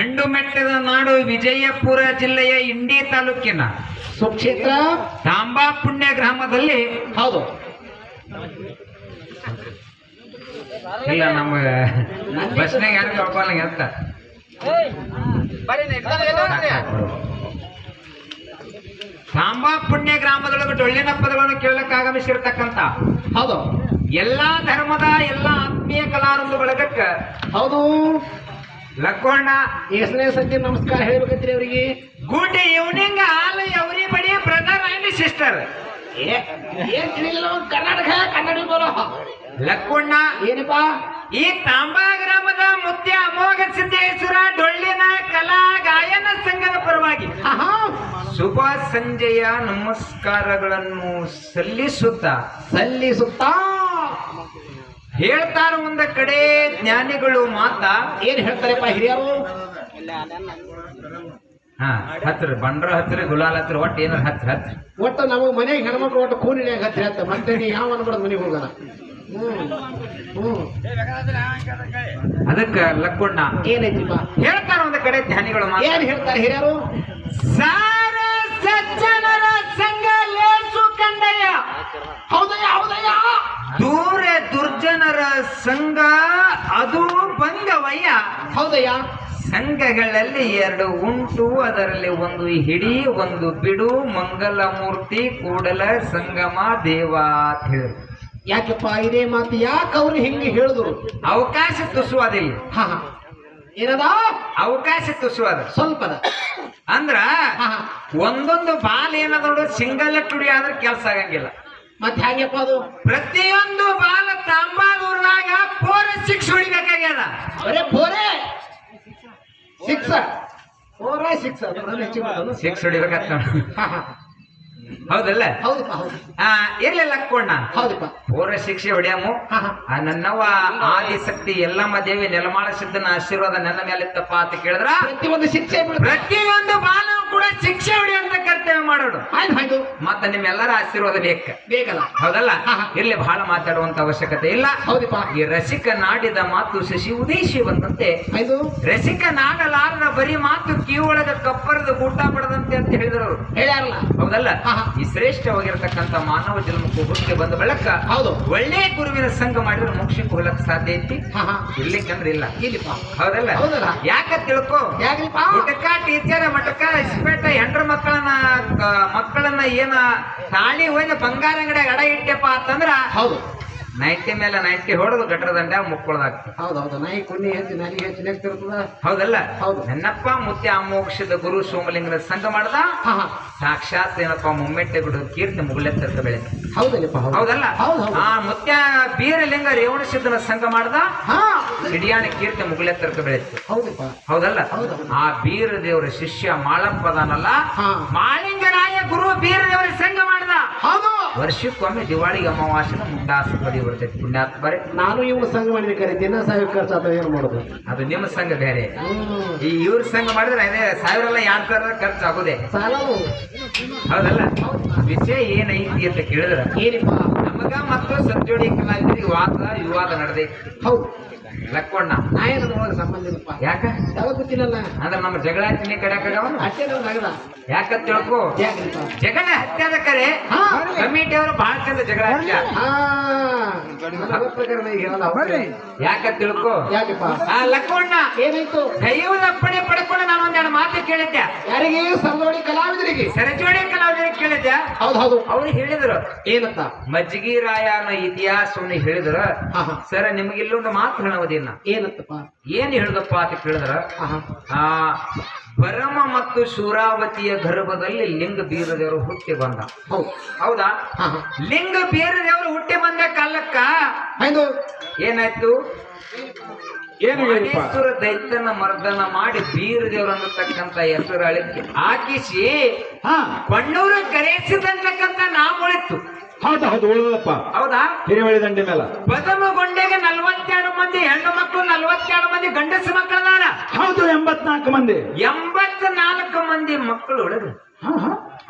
ಗಂಡು ಮೆಟ್ಟದ ನಾಡು ವಿಜಯಪುರ ಜಿಲ್ಲೆಯ ಇಂಡಿ ತಾಲೂಕಿನ ಸುಕ್ಷೇತ್ರ ತಾಂಬಾ ಪುಣ್ಯ ಗ್ರಾಮದಲ್ಲಿ ಹೌದು. ಇಲ್ಲ ನಮ್ಮ ಬಸ್ನಾಗ ಯಾರು ಕಳ್ಕೊಳ್ಳಂಗ ಅಂತ ತಾಂಬಾ ಪುಣ್ಯ ಗ್ರಾಮದೊಳಗೆ ಡೊಳ್ಳಿನ ಪದಗಳನ್ನು ಕೇಳಕ್ಕೆ ಆಗಮಿಸಿರ್ತಕ್ಕಂಥ ಹೌದು ಎಲ್ಲಾ ಧರ್ಮದ ಎಲ್ಲಾ ಆತ್ಮೀಯ ಕಲಾರೊಂದು ಬಳಗಕ್ಕ ಹೌದು. ಲಕ್ಕೋಣ ಎಷ್ಟನೇ ಸಂಜೆ ನಮಸ್ಕಾರ ಹೇಳ್ಬೇಕಂತ್ರಿ ಅವರಿಗೆ. ಗುಡ್ ಈವ್ನಿಂಗ್ ಆಲ್ ಎವ್ರಿ ಬಡಿ ಬ್ರದರ್ ಅಂಡ್ ಸಿಸ್ಟರ್. ಏನ್ ತಿಳಿಲ್ಲ ಕರ್ನಾಟಕ ಕನ್ನಡ ಬರೋ ಲಕ್ಕೋಣ ಏನಪ್ಪಾ ಈ ತಾಂಬಾ ಗ್ರಾಮದ ಮುತ್ಯ ಅಮೋಘ ಸಿದ್ದೇಶ್ವರ ಡೊಳ್ಳಿನ ಕಲಾ ಗಾಯನ ಸಂಘದ ಪರವಾಗಿ ಶುಭ ಸಂಜೆಯ ನಮಸ್ಕಾರಗಳನ್ನು ಸಲ್ಲಿಸುತ್ತಾ ಹೇಳ್ತಾರ ಒಂದ ಕಡೆ ಜ್ಞಾನಿಗಳು ಮಾತಾ ಏನ್ ಹೇಳ್ತಾರಪ್ಪ ಹಿರಿಯರು. ಹತ್ರ ಬಂಡ್ರ ಹತ್ರ ಗುಲಾಲ್ ಹತ್ರ ಒಟ್ಟು ಏನಾರ ಹತ್ರ ಒಟ್ಟು ನಮಗ್ ಮನೆಗೆ ಹೆಣ್ಮಕ್ಳು ಒಟ್ಟು ಕೂಲಿನ್ಯಾಗ ಹತ್ತ ಮತ್ತೆ ನೀ ಯಾವ ಅನ್ಬಾರ್ದು ಮನೆಗೆ ಹೋಗೋಣ. ಅದಕ್ಕ ಲಕ್ಕೋಣ್ಣ ಏನೈತಿಪ್ಪ ಹೇಳ್ತಾರ ಒಂದ ಕಡೆ ಜ್ಞಾನಿಗಳು ಮಾತಾ ಏನ್ ಹೇಳ್ತಾರೆ ಹಿರಿಯರು. ಸಾರ ಸಜ್ಜನರ ಸಂಘ ಲೇಸು ಕಂಡಯ್ಯ. ಹೌದಯ್ಯ ಹೌದಯ್ಯ. ದೂರ ದುರ್ಜನರ ಸಂಘ ಅದು ಬಂದವಯ್ಯ. ಹೌದಯ್ಯ. ಸಂಘಗಳಲ್ಲಿ ಎರಡು ಉಂಟು, ಅದರಲ್ಲಿ ಒಂದು ಹಿಡಿ ಒಂದು ಬಿಡು, ಮಂಗಲ ಮೂರ್ತಿ ಕೂಡಲ ಸಂಗಮ ದೇವ ಅಂತ ಹೇಳಿದ್ರು. ಯಾಕಪ್ಪ ಇದೇ ಮಾತು ಯಾಕೆ ಅವ್ರು ಹಿಂಗೆ ಹೇಳಿದ್ರು. ಅವಕಾಶ ತುಸುವುದಿಲ್ಲ. ಏನದ ಅವಕಾಶ ತುಸುವದ ಸ್ವಲ್ಪ ಅಂದ್ರ ಒಂದೊಂದು ಬಾಲ್ ಏನದ ನೋಡು ಸಿಂಗಲ್ ಟುಡಿ ಆದ್ರೆ ಕೆಲಸ ಆಗಂಗಿಲ್ಲ. ಮತ್ತೆ ಹ್ಯಾಂಗಪ್ಪ ಅದು ಪ್ರತಿಯೊಂದು ಬಾಲ ತಾಂಬಾದೂರ್ದಾಗ 4-6 ಹೊಡಿಬೇಕಾಗ್ಯದ. ಬರೇ ಬೋರೆ 6 6 ಹೊಡಿಬೇಕಂತ ಹೌದಲ್ಲ. ಹೌದಪ್ಪ ಹೌದು. ಇರ್ಲಿಲ್ಲ ಲಕ್ಕೋಣ್ಣ ಹೌದಪ್ಪ. 4-6 ಹೊಡಿಯಮು. ನನ್ನವ ಆದಿಶಕ್ತಿ ಎಲ್ಲಮ್ಮ ದೇವಿ ನೆಲಮಾಳ ಸಿದ್ದನ ಆಶೀರ್ವಾದ ನನ್ನ ಮೇಲಿತ್ತಪ್ಪ ಅಂತ ಕೇಳಿದ್ರ ಪ್ರತಿಯೊಂದು ಶಿಕ್ಷೆ ಪ್ರತಿಯೊಂದು ಬಾಲ ಕೂಡ ಶಿಕ್ಷೆ ಹೊಡಿಯುವಂತ ಕರ್ತವ್ಯ ಮಾಡೋದು. ಆಯ್ತು ಮತ್ತೆ ನಿಮ್ಮೆಲ್ಲರ ಆಶೀರ್ವಾದ ಬೇಕಲ್ಲ ಹೌದಲ್ಲ. ಇಲ್ಲಿ ಬಹಳ ಮಾತಾಡುವಂತ ಅವಶ್ಯಕತೆ ಇಲ್ಲ. ಹೌದಪ್ಪ. ಈ ರಸಿಕ ನಾಡಿದ ಮಾತು ಶಶಿ ಉದೇಶಿ ಬಂದಂತೆ ಆಯ್ತು. ರಸಿಕ ನಾಡಲಾರದ ಬರೀ ಮಾತು ಕಿವೊಳಗ ಕಪ್ಪರದ ಊಟ ಪಡದಂತೆ ಅಂತ ಹೇಳಿದ್ರು ಹೇಳ್ಯಾರಲ್ಲ ಹೌದಲ್ಲ. ಈ ಶ್ರೇಷ್ಠವಾಗಿರತಕ್ಕಂತ ಮಾನವ ಜನ್ಮಕ್ಕೂ ಹುಟ್ಟಿಗೆ ಬಂದ ಬೆಳಕ ಹೌದು ಒಳ್ಳೆ ಗುರುವಿನ ಸಂಘ ಮಾಡಿದ್ರೆ ಮೋಕ್ಷಕ್ಕೆ ಹೋಗ್ಲಕ್ ಸಾಧ್ಯ ಐತಿ. ಇರ್ಲಿಕ್ಕಂದ್ರೆ ಇಲ್ಲ ಹೌದಲ್ಲ. ಯಾಕ ತಿಳ್ಕೊ ಊಟಕ್ಕ ಟೀಚರ್ ಮಟಕ ಇಸ್ಪೇಟ ಹೆಂಡ್ರ ಮಕ್ಕಳನ್ನ ಏನ ತಾಳಿ ಹೋಗಿ ಬಂಗಾರ ಅಂಗಡಿಯಾಗ ಅಡ ಇಟ್ಟಪ್ಪ ಅಂತಂದ್ರ ಹೌದು 90 ಮೇಲೆ 90 ಹೊಡೆದು ಗಟ್ರ ದಂಡ ಮುಕ್ಕೊಳದಾಗ್ತದೆ. ಹೌದೌದು. ನಾಯಿ ಕುಣ್ಣಿ ಹೆಚ್ಚು ನನಗೆ ಹೆಚ್ಚಿನ ಹೌದಲ್ಲ. ಹೌದು. ನನ್ನಪ್ಪ ಮುತ್ಯ ಅಮೋಕ್ಷದ ಗುರು ಸೋಮಲಿಂಗನ ಸಂಘ ಮಾಡ್ದ ಸಾಕ್ಷಾತ್ ಏನಪ್ಪ ಮುಮ್ಮೆಟ್ಟೆ ಬಿಡು ಕೀರ್ತಿ ಮುಗುಳೆತ್ತರ್ಕ ಬೆಳೆದ ಹೌದಲ್ಲಪ್ಪ ಹೌದಲ್ಲ. ಆ ಮುತ್ಯ ಬೀರಲಿಂಗ ರೇವಣ ಸಿದ್ದನ ಸಂಘ ಮಾಡ್ದ ಹಿಡಿಯಾಣ ಕೀರ್ತಿ ಮುಗುಳೆತ್ತರ್ಕ ಬೆಳೆತ್ತು ಹೌದಲ್ಲ. ಆ ಬೀರ ದೇವರ ಶಿಷ್ಯ ಮಾಳಪ್ಪದಾನಲ್ಲ ಮಾಳಿಂಗರಾಯ ಗುರು ಬೀರ ದೇವರ ಸಂಘ ಮಾಡ್ದ. ವರ್ಷಕ್ಕೊಮ್ಮೆ ದಿವಾಳಿಗೆ ಅಮಾವಾಸ್ಯನ ಮುಂಡಾಸ ಪಡಿ ಬರ್ತೈತಿ ಪುಣ್ಯಾತ್ ಬರೀ. ನಾನು ಇವ್ನ ಸಂಘ ಮಾಡಿದ್ರೆ ದಿನ 1000 ಖರ್ಚು ಆತ ಏನ್ ಮಾಡೋದು. ಅದು ನಿಮ್ಮ ಸಂಘ ಬೇರೆ. ಈ ಇವ್ರ ಸಂಘ ಮಾಡಿದ್ರೆ 1000 ಎಲ್ಲ 2000 ಖರ್ಚು ಆಗುದೇ ಹೌದಲ್ಲ. ವಿಷಯ ಏನೈತಿ ಅಂತ ಕೇಳಿದ್ರ ಏನಪ್ಪ ನಮಗ ಮತ್ತು ಸಜ್ಜೋಡಿ ಕಲಾವಿದರಿಗೆ ವಿವಾದ ನಡೆದೈತಿ. ಹೌದು ಲಕ್ಕೋಣ್ಣ ನಾಯನದೊಳಗೆ ಸಂಬಂಧ ಇಲ್ಲಪ್ಪ. ಯಾಕ ಗೊತ್ತಿಲ್ಲಲ್ಲ ಅಂದ್ರೆ ನಮ್ಮ ಜಗಳ ಹಚ್ಚಿನಿ ಕಡೆ ಅಷ್ಟೇ ನಗದ ಯಾಕಂತ ತಿಳ್ಕೊ. ಜಗಳ ಹತ್ಯಾದ ಕರೆ ಕಮಿಟಿ ಅವರು ಬಹಳ ಚಂದ ಜಗಳ ಯಾಕಂತ ತಿಳ್ಕೊ. ಲಕ್ಕೋಣ್ಣ ಏನಾಯ್ತು ದೈವದ ಅಪ್ಪಣೆ ಪಡ್ಕೊಂಡು ನಾನು ಒಂದೆರಡು ಮಾತು ಕೇಳಿದ್ದೆ. ಯಾರಿಗೆ ಸರಜೋಡಿ ಕಲಾವಿದರಿಗೆ ಕೇಳಿದ್ದೆ. ಹೌದು ಅವ್ರು ಹೇಳಿದ್ರು ಏನಂತ ಮಜ್ಜಿಗಿ ರಾಯನ ಇತಿಹಾಸವನ್ನು ಹೇಳಿದ್ರ ಸರ್ ನಿಮ್ಗೆ ಇಲ್ಲೊಂದು ಮಾತು ಹೇಳೋದಿಲ್ಲ. ಏನಂತಪ್ಪ ಏನ್ ಹೇಳುದಪ್ಪ ಅಂತ ಕೇಳಿದ್ರ ಭರಮ ಮತ್ತು ಶೂರಾವತಿಯ ಗರ್ಭದಲ್ಲಿ ಲಿಂಗ ಬೀರದೇವರು ಹುಟ್ಟಿ ಬಂದ. ಹೌದಾ. ಲಿಂಗ ಬೀರದೇವರು ಹುಟ್ಟಿ ಬಂದ ಕಾಲಕ್ಕ ಏನಾಯ್ತು ಮಹೇಶ್ವರ ದೈತ್ಯನ ಮರ್ದನ ಮಾಡಿ ಬೀರದೇವರು ಅನ್ನತಕ್ಕಂತ ಹೆಸರು ಹಾಕಿಸಿ ಬಣ್ಣೂರು ಕರೆಸಿದಂತಕ್ಕಂತ ನಾಮುಳಿತ್ತು. ಹೌದು ಉಳಿದಪ್ಪ ಹೌದಾ. ಹಿರಿವಳಿ ದಂಡೆ ಮೇಲೆ ಬದಮಗೊಂಡೆಗೆ 42 ಮಂದಿ ಹೆಣ್ಣು ಮಕ್ಕಳು 42 ಮಂದಿ ಗಂಡಸ ಮಕ್ಕಳದಾರ. ಹೌದು 84 ಮಂದಿ 84 ಮಂದಿ ಮಕ್ಕಳು ಉಳಿದ್ರು.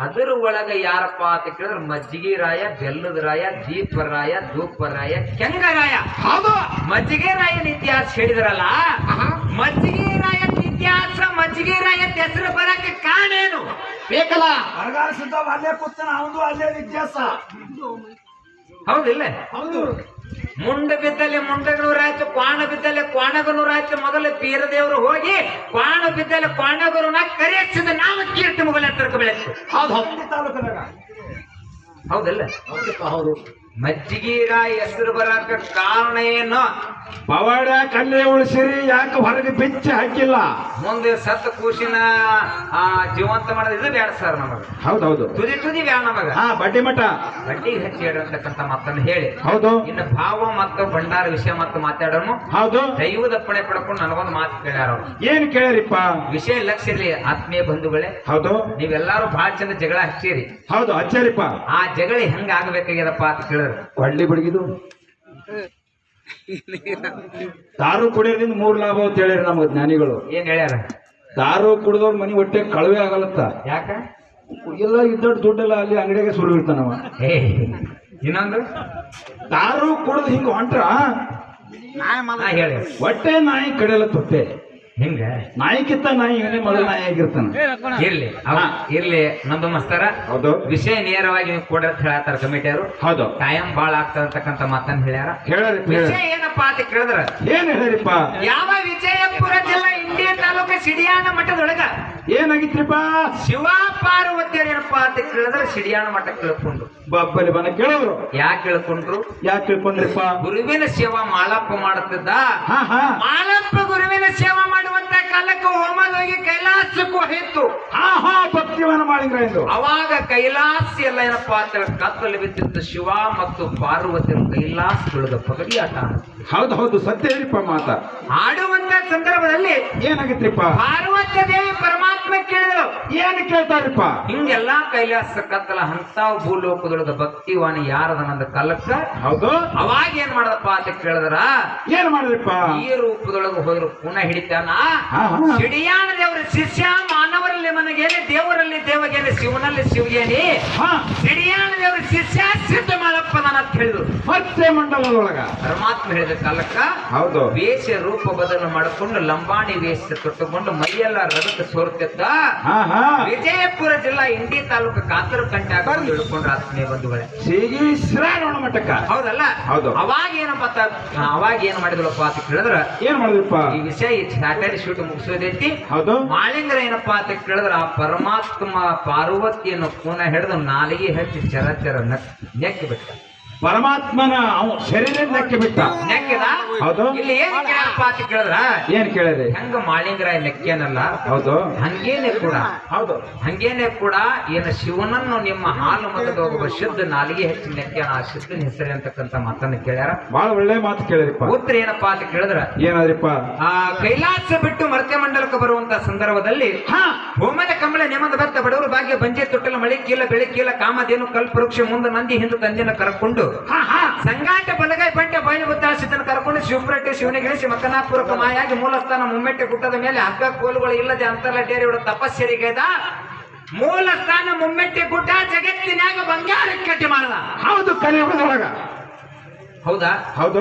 ಅದರ ಒಳಗ ಯಾರಪ್ಪ ಅಂತ ಕೇಳಿದ್ರೆ ಮಜ್ಜಿಗೆ ರಾಯ, ಬೆಲ್ಲದ ರಾಯ, ದೀಪರಾಯ, ಧೂಪರಾಯ, ಕೆಂಗರಾಯ. ಹೌದು ಮಜ್ಜಿಗೆ ರಾಯನ ಇತಿಹಾಸ ಹೇಳಿದ್ರಲ್ಲ, ಮಜ್ಜಿಗೆ ರಾಯನ ಇತಿಹಾಸ ಅಂತ ಹೆಸರು ಬರಕ್ಕೆ ಕಾರಣ ಏನು? ಬೇಕಲ್ಲ ಬರಗಾಲ ಸಿದ್ಧ ಅಲ್ಲೇ ಕೂತಾನ ಅವನು ಅಲ್ಲೇ ವಿದ್ಯಾಸ. ಹೌದಿಲ್ಲ? ಹೌದು. ಮುಂಡ ಬಿದ್ದಲ್ಲಿ ಮುಂಡಗನೂರಾಯ್ತು, ಕ್ವಾಣ ಬಿದ್ದಲ್ಲಿ ಕ್ವಾಣಗನೂರಾಯ್ತು. ಮೊದಲು ಬೀರದೇವರು ಹೋಗಿ ಕ್ವಾಣ ಬಿದ್ದಲ್ಲಿ ಕ್ವಾಣಗನೂರ ಕರೆಯಿಸಿದ ನಾವು ಕೀರ್ತಿ ಮುಗಲೆತ್ತರಕ್ಕೆ ಬೆಳೆತು. ಹೌದು ತಾಲೂಕದಾಗ ಹೌದಿಲ್ಲ? ಹೌದಪ್ಪ ಹೌದು. ಮಜ್ಜಿಗೀರ ಹೆಸರು ಬರಕ ಕಾರಣ ಏನು? ಪವಾಡ ಕಲ್ಲೇ ಉಳಿಸಿರಿ, ಯಾಕೆ ಹೊರಗೆ ಬೆಚ್ಚ ಹಾಕಿಲ್ಲ? ಮುಂದೆ ಸತ್ತ ಕೂಸಿನ ಜೀವಂತ ಮಾಡೋದು ಇದು ಬೇಡ ಸರ್ ನಮಗ. ಹೌದೌದು. ತುದಿ ತುದಿ ಬೇಡ ನಮಗ. ಬಡ್ಡಿ ಮಠ ಬಡ್ಡಿಗೆ ಹಚ್ಚಿ ಹೇಳಿರ್ತಕ್ಕಂಥ ಮಾತನ್ನು ಹೇಳಿ ಹೌದು. ಇನ್ನು ಭಾವ ಮತ್ತು ಭಂಡಾರ ವಿಷಯ ಮತ್ತು ಮಾತಾಡೋನು ಹೌದು. ದೈವದ ಅಪ್ಪಣೆ ಪಡ್ಕೊಂಡು ನನಗೊಂದು ಮಾತು ಕೇಳ್ಯಾರ ಅವ್ರು. ಏನ್ ಕೇಳಿರಿಪ್ಪ? ವಿಷಯ ಲಕ್ಷ್ಯ ಇರ್ಲಿ ಆತ್ಮೀಯ ಬಂಧುಗಳೇ. ಹೌದು. ನೀವೆಲ್ಲಾರು ಬಹಳ ಚಂದ ಜಗಳ ಹಚ್ಚಿರಿ. ಹೌದು ಹಚ್ಚಾರಿಪ್ಪ. ಆ ಜಗಳ ಹೆಂಗ ಆಗ್ಬೇಕಾಗ್ಯದಪ್ಪ ಅಂತ ಕೇಳಿದ್ರು. ಒಳ್ಳಿ ಬಡಗಿದು ದಾರು ಕುಡಿಯೋದ್ರಿಂದ 3 ಲಾಭ ಅಂತ ಹೇಳಿರಿ ನಮ್ಗೆ ಜ್ಞಾನಿಗಳು. ಏನ್ ಹೇಳ್ಯಾರ? ದಾರು ಕುಡಿದವ್ರ ಮನಿ ಹೊಟ್ಟೆ ಕಳುವೆ ಆಗಲತ್ತ. ಯಾಕ? ಎಲ್ಲ ಇದ್ದಷ್ಟು ದುಡ್ಡೆಲ್ಲ ಅಲ್ಲಿ ಅಂಗಡಿಯಾಗೆ ಸುರು ಇರ್ತಾನವ. ಇನ್ನೊಂದು ದಾರು ಕುಡಿದು ಹಿಂಗ ಹೊಂಟ್ರ ಹೇಳಿ ಹೊಟ್ಟೆ ನಾಯಿ ಕಡೆಯಲ್ಲ ತೊಟ್ಟೆ. ಹಿಂಗ ನಾಯಿಕಿತ್ತ ನಾಯಿ ಇವನೇ ಮೊದಲ ನಾಯಿ ಆಗಿರ್ತಾನ. ಇರ್ಲಿ ಇರ್ಲಿ ನಂದು ಮಸ್ತಾರ. ಹೌದು. ವಿಷಯ ನೇರವಾಗಿ ನೀವು ಕೊಡ್ರ ಅಂತ ಹೇಳತ್ತಾರ ಕಮಿಟಿಯವರು. ಹೌದು. ಕಾಯಂ ಬಾಳ ಆಗ್ತಕ್ಕಂತ ಮಾತನ್ನ ಹೇಳ್ಯಾರ. ಹೇಳಿ ವಿಷಯ ಏನಪ್ಪಾ ಅಂತ ಕೇಳಿದ್ರ ಏನ್ ಹೇಳಿರಿಪ್ಪ? ಯಾವ ವಿಜಯಪುರ ಜಿಲ್ಲಾ ಇಂಡಿ ತಾಲೂಕು ಸಿಡಿಯಾಣ ಮಠದೊಳಗ ಏನಾಗಿತ್ರಿಪ್ಪ? ಶಿವ ಪಾರ್ವತಿಯರು ಏನಪ್ಪಾ ಅಂತ ಕೇಳಿದ್ರೆ ಸಿಡಿಯಾಣ ಮಠ ಕೇಳ್ಕೊಂಡ್ರು. ಬಬ್ಬಲಿ ಬನ ಕೇಳಿದ್ರು. ಯಾಕೆ ಕೇಳ್ಕೊಂಡ್ರು? ಯಾಕೆ ಕೇಳ್ಕೊಂಡ್ರಿಪ್ಪ? ಗುರುವಿನ ಸೇವಾ ಮಾಳಪ್ಪ ಮಾಡುತ್ತಿದ್ದ. ಹಾ ಹಾ. ಮಾಳಪ್ಪ ಗುರುವಿನ ಸೇವಾ ಮಾಡುವಂತ ಕಾಲಕ್ಕೆ ಹೋಮದ ಹೋಗಿ ಕೈಲಾಸಕ್ಕೂ ಹೋಯಿತು. ಹಾ ಹಾ. ಭಕ್ತಿವನ ಮಾಡಿದ್ರ ಇದು. ಅವಾಗ ಕೈಲಾಸ ಎಲ್ಲ ಏನಪ್ಪಾ ಅಂತ ಕತ್ತಲು ಬಿದ್ದಿತ್ತು. ಶಿವ ಮತ್ತು ಪಾರ್ವತಿಯರು ಕೈಲಾಸದೊಳಗ ಪಗಡಿ ಆಟ ಹೌದು ಹೌದು ಸತ್ಯ ಹೇಳಿಪ್ಪ ಮಾತ. ಆಡುವಂತ ಸಂದರ್ಭದಲ್ಲಿ ಏನಾಗಿತ್ರಿಪ್ಪ? ಪಾರ್ವತ್ಯ ದೇವಿ ಪರಮಾತ್ಮ ಕೇಳಿದ್ರು. ಏನ್ ಕೇಳ್ತಾರಿಪ್ಪ? ಹಿಂಗೆಲ್ಲಾ ಕೈಲಾಸ ಕತ್ತಲ ಅಂತ ಭೂಲೋಕದೊಳಗ ಭಕ್ತಿವಾಣಿ ಯಾರದನಂದ ಕಾಲಕ್ಕ. ಹೌದು. ಅವಾಗ ಏನ್ ಮಾಡದಪ್ಪ ಅಂತ ಕೇಳಿದ್ರ ಏನ್ ಮಾಡಿದ್ರಿಪ್ಪ? ಈ ರೂಪದೊಳಗ ಹೋದ್ರು ಪುನಃ ಹಿಡಿತಾನ. ಹಾ ಹಾ. ಸಿಡಿಯಾಣ ದೇವರ ಶಿಷ್ಯ ಮಾನವರಲ್ಲಿ ಮನಗೇನೆ, ದೇವರಲ್ಲಿ ದೇವಗೇನೆ, ಶಿವನಲ್ಲಿ ಶಿವಗೇನಿ. ಹಾ. ಸಿಡಿಯಾಣ ದೇವರ ಶಿಷ್ಯ ಸಿದ್ಧ ಮಾಡಪ್ಪನ ಅಂತ ಹೇಳಿದ್ರು. ಮತ್ತೆ ಮಂಡಲದೊಳಗ ಪರಮಾತ್ಮ ಹೇಳಿದ ಕಾಲಕ್ಕ ಹೌದು ವೇಷ ರೂಪ ಬದಲು ಮಾಡಿಕೊಂಡು ಲಂಬಾಣಿ ವೇಷ ತೊಟ್ಟುಕೊಂಡು ಮೈಯೆಲ್ಲ ರಗತ ಸೋರ್ತಿದ್ದ. ಹಾ ಹಾ. ವಿಜಯಪುರ ಜಿಲ್ಲಾ ಇಂಡಿ ತಾಲೂಕು ಕಾತರು ಕಂಟೆ ಹಾಕೊಂಡು ಇಳ್ಕೊಂಡ್ರ ಆತ್ಮೀಯ ಬಂಧುಗಳೇ. ಶ್ರೀಗಿರಿಶ್ರಾಣ ಮಠಕ್ಕ. ಹೌದಲ್ಲ? ಹೌದು. ಅವಾಗ ಏನ್ ಮಾಡಿದ್ರಪ್ಪ ಅಂತ ಕೇಳಿದ್ರ ಏನ್ ಮಾಡಿದ್ರಪ್ಪ? ಈ ವಿಷಯ ಸ್ಯಾಟರ್ಡೆ ಶೂಟ್ ಮುಗಿಸೋದೈತಿ. ಹೌದು. ಮಾಳಿಂಗರ ಏನಪ್ಪಾ ಅಂತ ಕೇಳಿದ್ರ ಆ ಪರಮಾತ್ಮ ಪಾರ್ವತಿಯನ್ನು ಪುನಃ ಹಿಡಿದು ನಾಲಿಗೆ ಹಚ್ಚಿ ಚರ ಚರ ನೆಕ್ಕಿ ಬಿಟ್ಟ. ಪರಮಾತ್ಮನ ಶರೀರ ನೆಕ್ಕಿ ಬಿಟ್ಟ. ನೆಕ್ಕಿದ. ಹೌದು. ಇಲ್ಲಿ ಏನ್ ಕೇಳಪ್ಪ ಅಂತ ಕೇಳಿದ್ರ ಏನ್ ಕೇಳಿದ್ರಿ? ಹೆಂಗ ಮಾಳಿಂಗರಾಯ ನೆಕ್ಕೇನಲ್ಲ ಹೌದು ಹಂಗೇನೆ ಕೂಡ ಹೌದು ಹಂಗೇನೆ ಕೂಡ ಏನು ಶಿವನನ್ನು ನಿಮ್ಮ ಹಾಲು ಮತದ ಒಬ್ಬ ಶುದ್ಧ ನಾಲಿಗೆ ಹೆಚ್ಚು ನೆಕ್ಕ್ಯಾನ. ಆ ಶುದ್ಧನ ಹೆಸರು ಅಂತಕ್ಕಂಥ ಮಾತನ್ನು ಕೇಳ್ಯಾರ. ಬಹಳ ಒಳ್ಳೆ ಮಾತು ಕೇಳಿರಿಪ್ಪ. ಉತ್ತರ ಏನಪ್ಪಾ ಅಂತ ಕೇಳಿದ್ರ ಏನಾದ್ರಿಪ್ಪ? ಆ ಕೈಲಾಸ ಬಿಟ್ಟು ಮರ್ತ್ಯ ಮಂಡಲಕ್ಕೆ ಬರುವಂತ ಸಂದರ್ಭದಲ್ಲಿ ಹೋಮದ ಕಂಬಳ ನೇಮದ ಬೆತ್ತ ಬಡವರು ಭಾಗ್ಯ ಬಂಜೆ ತೊಟ್ಟಲ ಮಳೆ ಕೀಲ ಬೆಳೆ ಕೀಲ ಕಾಮಧೇನು ಕಲ್ಪವೃಕ್ಷ ಮುಂದೆ ನಂದಿ ಹಿಂದೆ ತಂದಿನ ಕರ್ಕೊಂಡು ಸಂಗಾಟ ಬಲಗೈ ಬಂಟೆ ಬಯಲು ಗೊತ್ತಾಸಿದ್ದನ ಕರ್ಕೊಂಡು ಶಿವಪುರಟ್ಟೆ ಶಿವನಗಿರಿಸಿ ಮಕ್ಕನಾಪುರಕ ಮಾಯಾಗಿ ಮೂಲಸ್ಥಾನ ಮುಮ್ಮೆಟ್ಟೆ ಗುಟ್ಟದ ಮೇಲೆ ಹಗ್ಗ ಕೋಲುಗಳು ಇಲ್ಲದೆ ಅಂತರ್ಲಟೇರಿ ತಪಸ್ಸರಿಗೈದ. ಮೂಲ ಸ್ಥಾನ ಮುಮ್ಮೆಟ್ಟೆ ಗುಡ್ಡ ಜಗತ್ತಿನಾಗ ಬಂಗಾರ ಕಟ್ಟಿ ಮಾಡದ. ಹೌದು ಕಲಿಯುಗದೊಳಗ. ಹೌದಾ? ಹೌದು.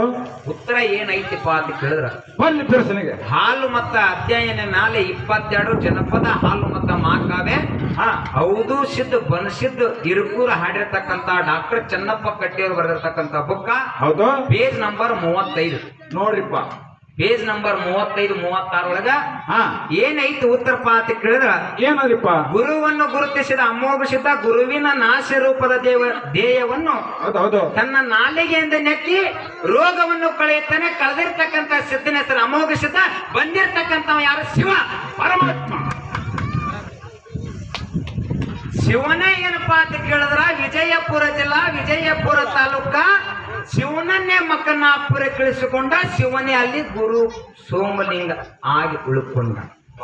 ಉತ್ತರ ಏನೈತಿಪ್ಪ ಅಂತ ಕೇಳಿದ್ರ ಬನ್ನಿ ಬಿರುಸನಿಗೆ. ಹಾಲು ಮತ್ತ ಅಧ್ಯಯನ ಮೇಲೆ 22 ಜನಪದ ಹಾಲು ಮತ್ತ ಮಾಕಾವೆ ಹೌದು ಸಿದ್ಧ ಬನಸಿದ್ಧ ಇರುಕೂರ ಹಾಡಿರ್ತಕ್ಕಂತ ಡಾಕ್ಟರ್ ಚನ್ನಪ್ಪ ಕಟ್ಟಿಯವರು ಬರೆದಿರ್ತಕ್ಕಂತ ಬುಕ್ಕ. ಹೌದು. Page number 35 ನೋಡ್ರಿಪ್ಪ. ಪೇಜ್ ನಂಬರ್ 35 36 ಒಳಗ ಏನೈತಿ ಉತ್ತರಪ್ಪ ಅಂತ ಕೇಳಿದ್ರ ಏನಾದ್ರಿಪ್ಪ? ಗುರುವನ್ನು ಗುರುತಿಸಿದ ಅಮೋಘಸಿದ್ದ ಗುರುವಿನ ನಾಶ ರೂಪದ ಧ್ಯೇಯವನ್ನು ಹೌದು ತನ್ನ ನಾಲಿಗೆಯಿಂದ ನೆಕ್ಕಿ ರೋಗವನ್ನು ಕಳೆಯುತ್ತಾನೆ. ಕಳೆದಿರ್ತಕ್ಕಂಥ ಸಿದ್ಧನ ಹೆಸರು ಅಮೋಘಸಿದ್ದ. ಬಂದಿರ್ತಕ್ಕಂಥ ಯಾರು? ಶಿವ ಪರಮಾತ್ಮ. ಶಿವನೇ ಏನಪ್ಪಾ ಅಂತ ಕೇಳಿದ್ರ ವಿಜಯಪುರ ಜಿಲ್ಲಾ ವಿಜಯಪುರ ತಾಲೂಕ ಶಿವನನ್ನೇ ಮಕ್ಕನಾಪುರ ಕಳಿಸಿಕೊಂಡ. ಶಿವನೇ ಅಲ್ಲಿ ಗುರು ಸೋಮಲಿಂಗ ಆಗಿ ಉಳ್ಕೊಂಡ.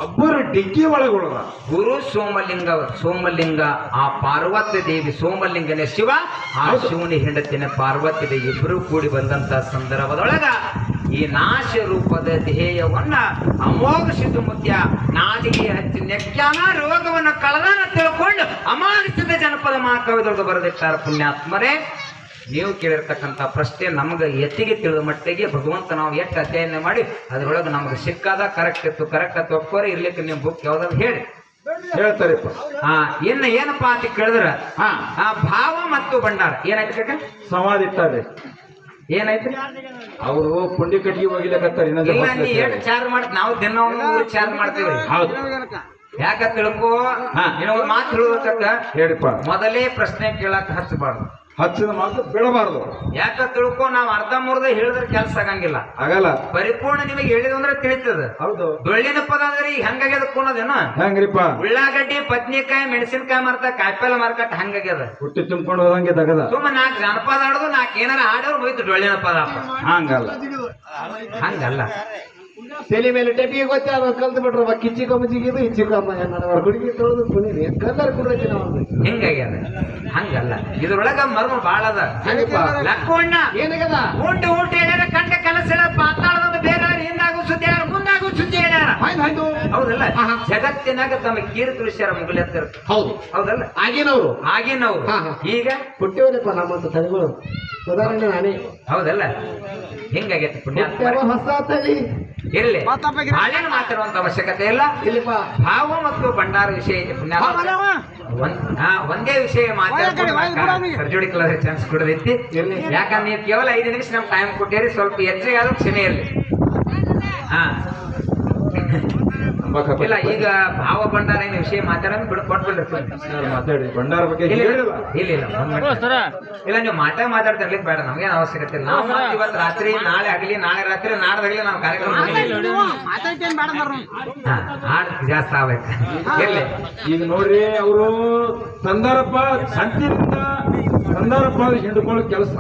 ಒಬ್ಬರು ಡಿಕ್ಕಿ ಒಳಗೊಳಗ ಗುರು ಸೋಮಲಿಂಗ ಆ ಪಾರ್ವತಿ ದೇವಿ ಸೋಮಲಿಂಗನೇ ಶಿವ. ಆ ಶಿವನ ಹೆಂಡತಿನ ಪಾರ್ವತಿ ದೇವಿ ಇಬ್ಬರು ಕೂಡಿ ಬಂದಂತ ಸಂದರ್ಭದೊಳಗ ಈ ನಾಶ ರೂಪದ ಧ್ಯೇಯವನ್ನ ಅಮೋಘ ಸಿದ್ಧ ಮುತ್ಯ ನಾಲಿಗೆ ಹಚ್ಚಿ ನೆಕ್ಕ್ಯಾನ. ರೋಗವನ್ನು ಕಳೆದಾನ ತಿಳ್ಕೊಂಡು ಅಮೋಘ ಸಿದ್ಧ ಜನಪದ ಮಹಾಕವಿದೊಳಗೆ ಬರೆದಿಟ್ಟಾರ ಪುಣ್ಯಾತ್ಮರೇ. ನೀವು ಕೇಳಿರ್ತಕ್ಕಂಥ ಪ್ರಶ್ನೆ ನಮ್ಗೆ ಎತ್ತಿಗೆ ತಿಳಿದ ಮಟ್ಟಿಗೆ ಭಗವಂತ ನಾವು ಎಷ್ಟು ಅಧ್ಯಯನ ಮಾಡಿ ಅದ್ರೊಳಗೆ ನಮ್ಗೆ ಸಿಕ್ಕಾದ ಕರೆಕ್ಟ್ ಇತ್ತು ಒಪ್ಕೋರಿ ಇರ್ಲಿಕ್ಕೆ ನೀವು ಬುಕ್ ಯಾವ್ದಾದ್ರು ಹೇಳಿ ಹೇಳ್ತಾರಪ್ಪ. ಇನ್ನು ಏನಪ್ಪಾ ಅಂತ ಕೇಳಿದ್ರ ಭಾವ ಮತ್ತು ಭಂಡಾರ ಏನಾಯ್ತು ಕಾಕ? ಸಮಾಧಿ ಇಟ್ಟಾರೆ. ಏನಾಯ್ತು? ಅವರು ಪುಂಡಿ ಕಟ್ಟಿಗೆ ಹೋಗಿಲಕತ್ತಾರ. ಇಲ್ಲ ನೀ ಎಷ್ಟು ಚಾರ್ಜ್ ಮಾಡ್ತ ನಾವು ದಿನ ಚಾರ್ಜ್ ಮಾಡ್ತೀವಿ. ಹೌದು, ಯಾಕ ತಿಳ್ಕೋ, ನೀನು ಒಂದು ಮಾತು ಹೇಳುವಕ್ಕ ಹೇಳಿಪ್ಪ. ಮೊದಲೇ ಪ್ರಶ್ನೆ ಕೇಳಕ್ ಹಚ್ಚಬಾರ್ದು, ಹಚ್ಚಿದ ಮಾತು ಬಿಡಬಾರ್ದು. ಯಾಕ ತಿಳ್ಕೊ, ನಾವ್ ಅರ್ಧ ಮುರ್ದ ಹೇಳಿದ್ರೆ ಕೆಲಸ ಆಗಂಗಿಲ್ಲ. ಆಗಲ್ಲ, ಪರಿಪೂರ್ಣ ನಿಮಗೆ ಹೇಳಿದಂದ್ರೆ ತಿಳಿತದ. ಹೌದು, ಡೊಳ್ಳಿನ ಪದ ಅಂದ್ರೆ ಈಗ ಹಂಗಾಗ್ಯದ ಕೂನದೇನು? ಹೆಂಗ್ರಿಪ್ಪ? ಉಳ್ಳಾಗಡ್ಡಿ, ಬದ್ನಿಕಾಯಿ, ಮೆಣಸಿನ್ಕಾಯಿ ಮಾರ್ತಾ ಕಾಯಿಪಲ್ಲೆ ಮಾರ್ಕಟ್ ಹಂಗಾಗ್ಯದ. ಹುಟ್ಟಿ ತುಂಬ್ಕೊಂಡು ಹೋದಂಗೆ ತಗದ. ಸುಮ್ಮ 4 ಜನಪದ ಆಡೋದು, 4 ಏನಾರ ಆಡೋರು ಹೋಯ್ತು ಡೊಳ್ಳಿನ ಪದ. ಹಂಗಲ್ಲ, ಹಂಗಲ್ಲ. ತಲೆ ಮೇಲೆ ಟೆಪಿಗೆ ಗೊತ್ತೇ ಅದು ಕಲ್ತು ಬಿಟ್ರಪ್ಪ. ಕಿಚ್ಚಿ ಕೊಮ್ಮಚಿಗಿದು ಇಚ್ಚಿ ಕೊಮ್ಮ ಹುಡುಗಿ ತೊಳೆದು ಕುಣಿರಿ ಕಲ್ಲರ್ ಕುಡ್ರೈತಿ ನಾವು ಹಿಂಗಾಗ್ಯದ. ಹಂಗಲ್ಲ, ಇದ್ರೊಳಗ ಮರ್ಮ ಬಾಳ ಅದ. ಲಕ್ಕೋಣ್ಣ ಏನಾಗದ? ಊಟ ಹೇಳ್ಯಾರ, ಕಂಡ ಕೆಲಸ ಪಾತಾಳದ ಬೇರೆ ಹಿಂದಾಗೂ ಸುದ್ದಿ ಹೇಳ್ಯಾರ, ಮುಂದಾಗೂ ಸುದ್ದಿ ಹೇಳ್ಯಾರ. ಹೌದಲ್ಲ? ಜಗತ್ತಿನಾಗ ತಮ್ಮ ಕೀರ್ತಿ ವಿಷಯ ಮುಗಿಲೆತ್ತರ. ಹೌದು, ಹೌದಲ್ಲ? ಆಗಿನವ್ರು ಆಗಿನವ್ರು ಈಗ ಹುಟ್ಟಿವರಪ್ಪ ನಮ್ಮಂತ ತಳಿಗಳು. ಉದಾಹರಣೆ ನಾನೇ. ಹೌದಲ್ಲ? ಹಿಂಗಾಗೈತಿ ಪುಣ್ಯ. ಹೊಸ ತಳಿ ಇರ್ಲಿ, ಹಾಳೇನು ಮಾತಾಡುವಂತ ಅವಶ್ಯಕತೆ ಇಲ್ಲ. ಇಲ್ಲಿಪ್ಪ ಭಾವ ಮತ್ತು ಭಂಡಾರ ವಿಷಯ ಐತಿ ಪುಣ್ಯ. ಒಂದೇ ವಿಷಯ ಮಾತಾಡ್ಕೊಂಡು ಸರ್ಜೋಡಿ ಕಲರ್ ಚಾನ್ಸ್ ಕೊಡದೈತಿ. ಯಾಕಂದ್ರೆ ನೀವು ಕೇವಲ 5 ನಿಮಿಷ ನಮ್ ಟೈಮ್ ಕೊಟ್ಟಿರಿ, ಸ್ವಲ್ಪ ಹೆಚ್ಚಿಗೆ ಆದ್ರೂ ಕ್ಷಮೆ ಇರ್ಲಿ. ಇಲ್ಲ, ಈಗ ಭಾವ ಭಂಡಾರ ಏನ್ ವಿಷಯ ಮಾತಾಡೋದು ಬಿಡು, ಕೊಟ್ಬಿಡ್ರಿ. ಮಾತಾಡಿ ಭಂಡಾರ ಬಗ್ಗೆ ಇಲ್ಲ ಹೇಳಿಲ್ಲ. ಇಲ್ಲ, ನೀವು ಮಾತಾಡ್ತಿರ್ಲಿಕ್ಕೆ ಬೇಡ, ನಮ್ಗೇನು ಅವಶ್ಯಕತೆ ಇಲ್ಲ. ನಾವು ಮತ್ತೆ ಇವತ್ತು ರಾತ್ರಿ, ನಾಳೆ ಆಗಲಿ, ನಾಳೆ ರಾತ್ರಿ, ನಾಡ್ದಾಗಲಿ ನಾವು ಕಾರ್ಯಕ್ರಮ ಹಾಡು ಜಾಸ್ತಿ ಆಗ್ಬೇಕು. ಇರ್ಲಿ, ಈಗ ನೋಡ್ರಿ, ಅವರು ತಂದಾರಪ್ಪ ಸಂತಿನಿಂದ ತಂದಾರಪ್ಪ ಹಿಡ್ಕೊಳ್ಳೋ ಕೆಲಸ.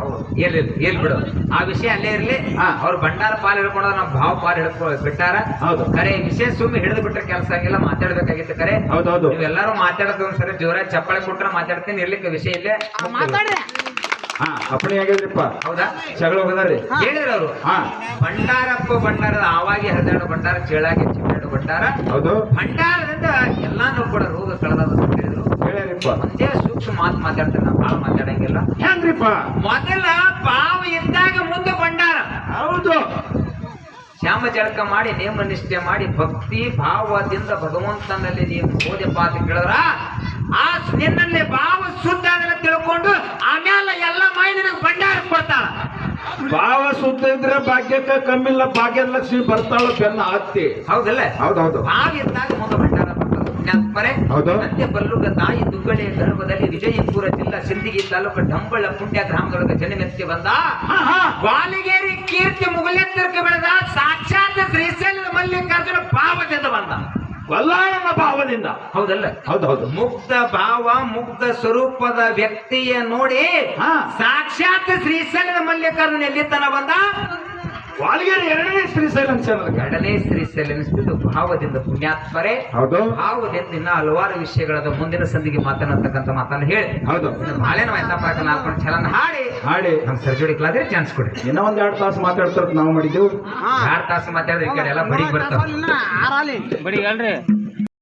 ಎಲ್ಲಿ ಬಿಡು, ಆ ವಿಷಯ ಅಲ್ಲೇ ಇರ್ಲಿ. ಅವ್ರು ಭಂಡಾರ ಪಾಲ್ ಹಿಡ್ಕೊಂಡ್ರೆ ನಾವು ಭಾವ ಪಾಲ್ ಬಿಟ್ಟಾರ. ಹೌದು, ಕರೆ ವಿಷಯ ಸುಮ್ಮನೆ ಹಿಡಿದು ಬಿಟ್ರೆ ಕೆಲಸ ಆಗಿಲ್ಲ, ಮಾತಾಡ್ಬೇಕಾಗಿತ್ತು. ಕರೆ ಹೌದೌದು, ನೀವೆಲ್ಲರೂ ಮಾತಾಡೋದು ಒಂದ್ಸರಿ ಜೋರ ಚಪ್ಪಾಳೆ ಕೊಟ್ರೆ ಮಾತಾಡ್ತೀನಿ. ಇರ್ಲಿಕ್ಕೆ ವಿಷಯ ಇಲ್ಲೇ ಅಪ್ಪಣೆ ಆಗಿದ್ರಿಪ್ಪ. ಹೌದಾ? ಜಗಳ ಹೋಗದಾರಿ ಹೇಳಿದ್ರು ಅವರು. ಭಂಡಾರಪ್ಪ ಭಂಡಾರದ ಆವಾಗಿ 12 ಭಂಡಾರ, ಚೇಳಾಗಿ 12 ಭಂಡಾರ. ಹೌದು, ಭಂಡಾರದಿಂದ ಎಲ್ಲಾನು ಕೂಡ ರೋಗ ಕಳೆದ ಹೇಳಿದ್ರು. ಹೇಳಿರಿಪ್ಪ. ಒಂದೇ ಸೂಕ್ಷ್ಮ ಮಾತು ಮಾತಾಡ್ತಾರೆ, ನಾವು ಭಾಳ ಮಾತಾಡಂಗಿಲ್ಲ. ಹೆಂಗ್ರಿಪ್ಪ? ಮೊದಲ ಭಾವ ಇದ್ದಾಗ ಮುಂದೆ ಭಂಡಾರ. ಹೌದು, ಶ್ಯಾಮ ಜಳಕ ಮಾಡಿ ನೇಮ ನಿಷ್ಠೆ ಮಾಡಿ ಭಕ್ತಿ ಭಾವದಿಂದ ಭಗವಂತನಲ್ಲಿ ನೀವು ಹೋದೆಪ್ಪ ಅಂತ ಕೇಳಿದ್ರ, ಆ ನಿನ್ನಲ್ಲಿ ಭಾವ ಶುದ್ಧ ಅದನ್ನ ತಿಳ್ಕೊಂಡು ಆಮೇಲೆ ಎಲ್ಲ ಮಾಯಿ ನಿನಗೆ ಭಂಡಾರ ಕೊಡ್ತಾಳ. ಭಾವ ಸುತ್ತ ಇದ್ರೆ ಭಾಗ್ಯಕ್ಕೆ ಕಮ್ಮಿಲ್ಲ, ಭಾಗ್ಯಲಕ್ಷ್ಮಿ ಬರ್ತಾಳ ಬೆನ್ನ ಹತ್ತಿ. ಹೌದಲ್ಲ? ಹೌದೌದು, ಭಾವ ಇದ್ದಾಗ ಮುಂದೆ ಭಂಡಾರ ಬರ್ತದೆ. ಪುಣ್ಯಾತ್ಮರೇ, ಹೌದು. ನಂದೆ ಬಲ್ಲುಗ ತಾಯಿ ದುಗ್ಗಳೆಯ ಗರ್ಭದಲ್ಲಿ ವಿಜಯಪುರ ಜಿಲ್ಲಾ ಸಿಂದಗಿ ತಾಲೂಕು ಡಂಬಳ ಪುಣ್ಯ ಗ್ರಾಮದೊಳಗೆ ಜನಮೆತ್ತಿ ಬಂದ ವಾಲಿಗೇರಿ ಕೀರ್ತಿ ಮುಗಲೆತ್ತರಕ್ಕೆ ಬೆಳೆದ ಸಾಕ್ಷಾತ್ ಶ್ರೀಶೈಲದ ಮಲ್ಲಿಕಾರ್ಜುನ ಭಾವದಿಂದ ಬಂದ. ಕೊಲ್ಲಾಳನ ಭಾವದಿಂದ. ಹೌದಲ್ಲ? ಹೌದೌದು, ಮುಕ್ತ ಭಾವ, ಮುಕ್ತ ಸ್ವರೂಪದ ವ್ಯಕ್ತಿಯ ನೋಡಿ ಸಾಕ್ಷಾತ್ ಶ್ರೀಶೈಲದ ಮಲ್ಲಿಕಾರ್ಜುನ ಎಲ್ಲಿ ತನ ಬಂದ? ವಾಲಿಗೇರಿ 2ನೇ ಶ್ರೀಶೈಲ ಅನ್ಸಲ್ಲ. 2ನೇ ಶ್ರೀಶೈಲ ಅನಿಸ್ತಿದ್ದು ಭಾವದಿಂದ. ಪುಣ್ಯಾತ್ಮರೇ, ಹೌದು, ಭಾವದಿಂದ ಇನ್ನ ಹಲವಾರು ವಿಷಯಗಳದ ಮುಂದಿನ ಸಂದಿಗೆ ಮಾತನಾಡ್ತಕ್ಕಂಥ ಮಾತನ್ನ ಹೇಳಿ. ಹೌದು, ಹಾಳೇನ ವೈದ್ಯಪ್ಪ ನಾಲ್ಕೊಂಡು ಚಲನ ಹಾಡಿ ನಮ್ಮ ಸರ್ಜೋಡಿ ಕ್ಲಾದ್ರೆ ಚಾನ್ಸ್ ಕೊಡಿ. ಇನ್ನೂ 1-2 ತಾಸು ಮಾತಾಡ್ತಾರ ನಾವು ಮಾಡಿದ್ದೆವು. 2 ತಾಸು ಮಾತಾಡಿದ್ರೆ ಈ ಕಡೆ ಎಲ್ಲ ಬಡಿಗೆ ಬರ್ತಾವ. ಬಡಿ ಹೇಳ್ರಿ.